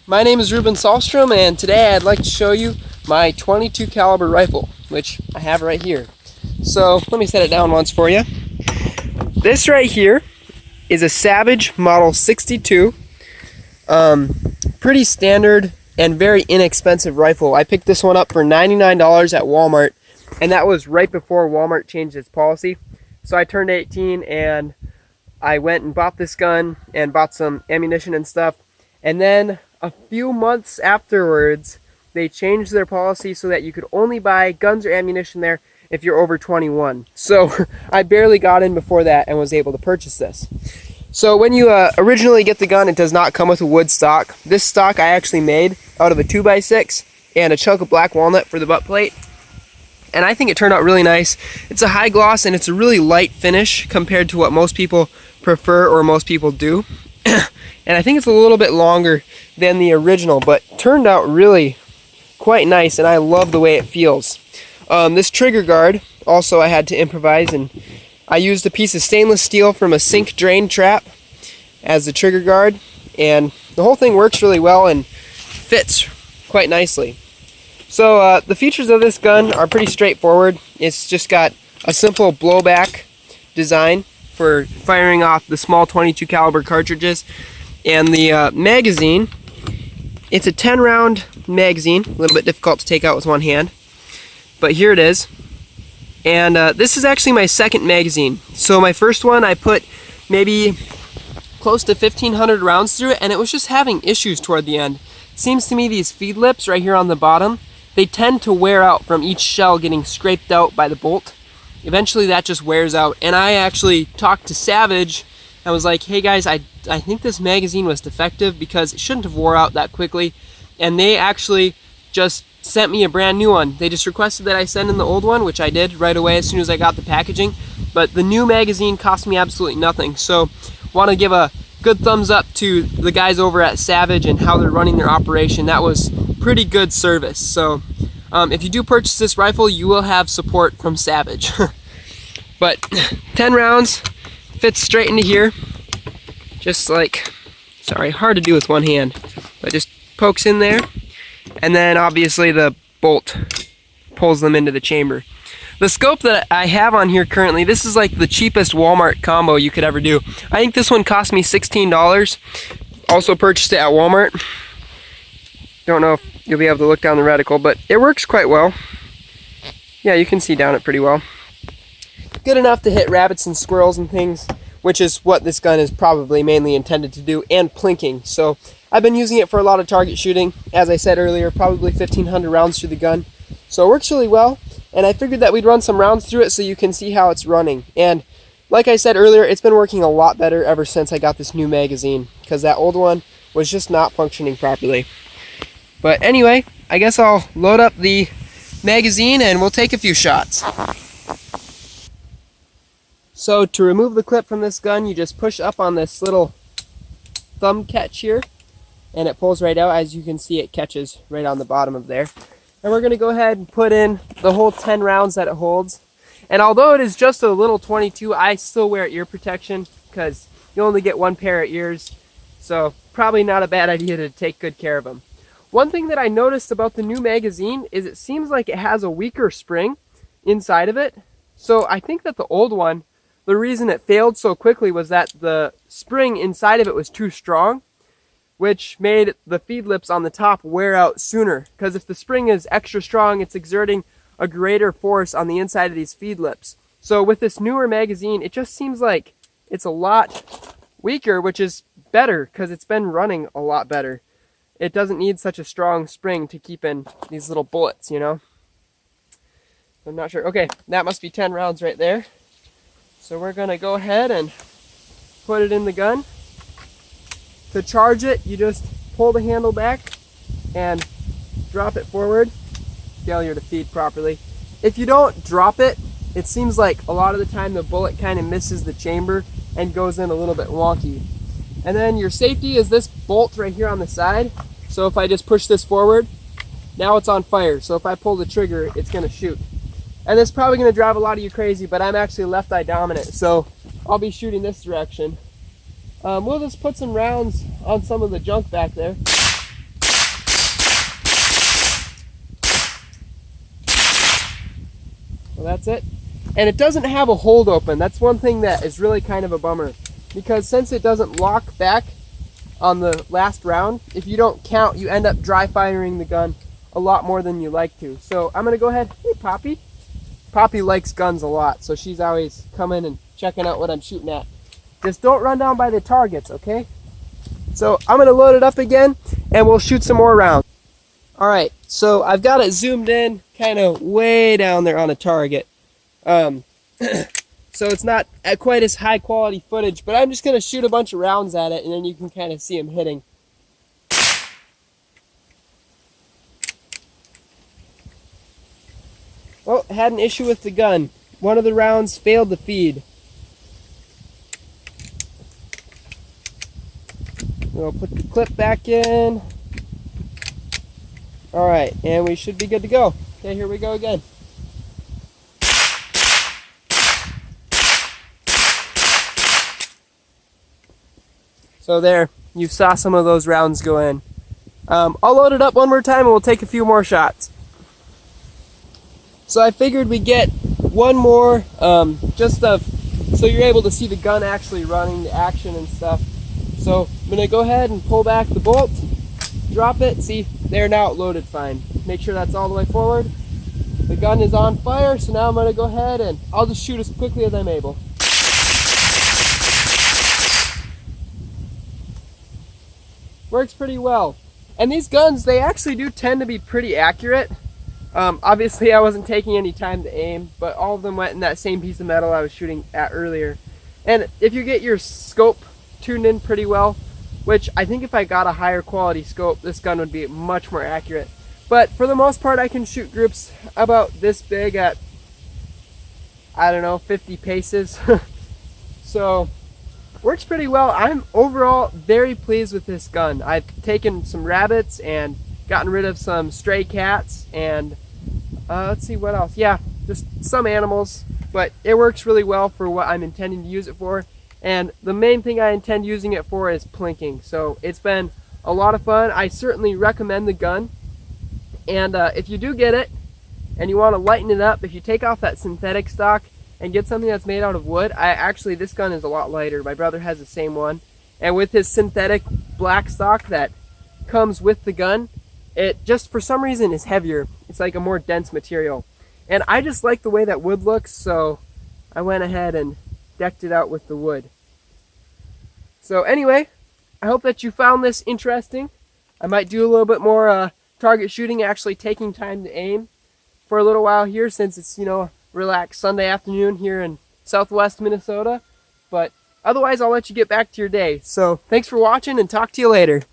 my name is Ruben Sahlstrom, and today I'd like to show you my 22 caliber rifle, which I have right here. So let me set it down once for you. This right here is a Savage Model 62. Pretty standard and very inexpensive rifle. I picked this one up for $99 at Walmart, and that was right before Walmart changed its policy. So I turned 18 and I went and bought this gun and bought some ammunition and stuff. And then a few months afterwards, they changed their policy so that you could only buy guns or ammunition there if you're over 21. So I barely got in before that and was able to purchase this. So when you originally get the gun, it does not come with a wood stock. This stock I actually made out of a 2x6 and a chunk of black walnut for the butt plate. And I think it turned out really nice. It's a high gloss and it's a really light finish compared to what most people prefer or most people do. And I think it's a little bit longer than the original, but turned out really quite nice, and I love the way it feels. This trigger guard also I had to improvise, and I used a piece of stainless steel from a sink drain trap as the trigger guard, and the whole thing works really well and fits quite nicely. So the features of this gun are pretty straightforward. It's just got a simple blowback design for firing off the small 22 caliber cartridges, and the magazine, it's a 10 round magazine, a little bit difficult to take out with one hand, but here it is. And this is actually my second magazine. So my first one I put maybe close to 1,500 rounds through it, and it was just having issues toward the end. It seems to me these feed lips right here on the bottom, they tend to wear out from each shell getting scraped out by the bolt. Eventually that just wears out, and I actually talked to Savage and was like, hey guys, I think this magazine was defective because it shouldn't have wore out that quickly, and they actually just sent me a brand new one. They just requested that I send in the old one, which I did right away as soon as I got the packaging, but the new magazine cost me absolutely nothing. So want to give a good thumbs up to the guys over at Savage and how they're running their operation. That was pretty good service. So if you do purchase this rifle, you will have support from Savage. But 10 rounds, fits straight into here, just like, sorry, hard to do with one hand, but just pokes in there, and then obviously the bolt pulls them into the chamber. The scope that I have on here currently, this is like the cheapest Walmart combo you could ever do. I think this one cost me $16. Also purchased it at Walmart. Don't know if you'll be able to look down the reticle, but it works quite well. Yeah, you can see down it pretty well. Good enough to hit rabbits and squirrels and things, which is what this gun is probably mainly intended to do, and plinking. So I've been using it for a lot of target shooting. As I said earlier, probably 1,500 rounds through the gun. So it works really well, and I figured that we'd run some rounds through it so you can see how it's running. And like I said earlier, it's been working a lot better ever since I got this new magazine, because that old one was just not functioning properly. But anyway, I guess I'll load up the magazine and we'll take a few shots. So to remove the clip from this gun, you just push up on this little thumb catch here, and it pulls right out. As you can see, it catches right on the bottom of there. And we're going to go ahead and put in the whole 10 rounds that it holds. And although it is just a little 22, I still wear ear protection because you only get one pair of ears. So probably not a bad idea to take good care of them. One thing that I noticed about the new magazine is it seems like it has a weaker spring inside of it. So I think that the old one, the reason it failed so quickly was that the spring inside of it was too strong, which made the feed lips on the top wear out sooner. Because if the spring is extra strong, it's exerting a greater force on the inside of these feed lips. So with this newer magazine, it just seems like it's a lot weaker, which is better because it's been running a lot better. It doesn't need such a strong spring to keep in these little bullets, you know? I'm not sure. Okay, that must be 10 rounds right there. So we're going to go ahead and put it in the gun. To charge it, you just pull the handle back and drop it forward. Failure to feed properly. If you don't drop it, it seems like a lot of the time the bullet kind of misses the chamber and goes in a little bit wonky. And then your safety is this bolt right here on the side. So if I just push this forward, now it's on fire. So if I pull the trigger, it's going to shoot. And it's probably going to drive a lot of you crazy, but I'm actually left eye dominant, so I'll be shooting this direction. We'll just put some rounds on some of the junk back there. So that's it. And it doesn't have a hold open. That's one thing that is really kind of a bummer, because since it doesn't lock back on the last round, if you don't count, you end up dry firing the gun a lot more than you like to. So I'm gonna go ahead. Hey, Poppy. Poppy likes guns a lot, so she's always coming and checking out what I'm shooting at. Just don't run down by the targets, okay? So I'm gonna load it up again and we'll shoot some more rounds. All right, so I've got it zoomed in kind of way down there on a target. So it's not quite as high quality footage, but I'm just gonna shoot a bunch of rounds at it and then you can kind of see them hitting. Oh, had an issue with the gun. One of the rounds failed to feed. We'll put the clip back in. Alright, and we should be good to go. Okay, here we go again. So there, you saw some of those rounds go in. I'll load it up one more time and we'll take a few more shots. So I figured we'd get one more, so you're able to see the gun actually running, the action and stuff. So I'm going to go ahead and pull back the bolt, drop it, see, there, now it loaded fine. Make sure that's all the way forward. The gun is on fire, so now I'm going to go ahead and I'll just shoot as quickly as I'm able. Works pretty well. And these guns, they actually do tend to be pretty accurate. Obviously I wasn't taking any time to aim, but all of them went in that same piece of metal I was shooting at earlier. And if you get your scope tuned in pretty well, which I think if I got a higher quality scope, this gun would be much more accurate. But for the most part, I can shoot groups about this big at, I don't know, 50 paces. So, works pretty well. I'm overall very pleased with this gun. I've taken some rabbits and gotten rid of some stray cats and let's see what else. Yeah, just some animals, but it works really well for what I'm intending to use it for. And the main thing I intend using it for is plinking. So it's been a lot of fun. I certainly recommend the gun. And if you do get it and you want to lighten it up, if you take off that synthetic stock and get something that's made out of wood, this gun is a lot lighter. My brother has the same one. And with his synthetic black stock that comes with the gun, it just for some reason is heavier. It's like a more dense material. And I just like the way that wood looks, so I went ahead and decked it out with the wood. So anyway, I hope that you found this interesting. I might do a little bit more target shooting, actually taking time to aim for a little while here, since it's, you know, relaxed Sunday afternoon here in southwest Minnesota. But otherwise, I'll let you get back to your day. So thanks for watching and talk to you later.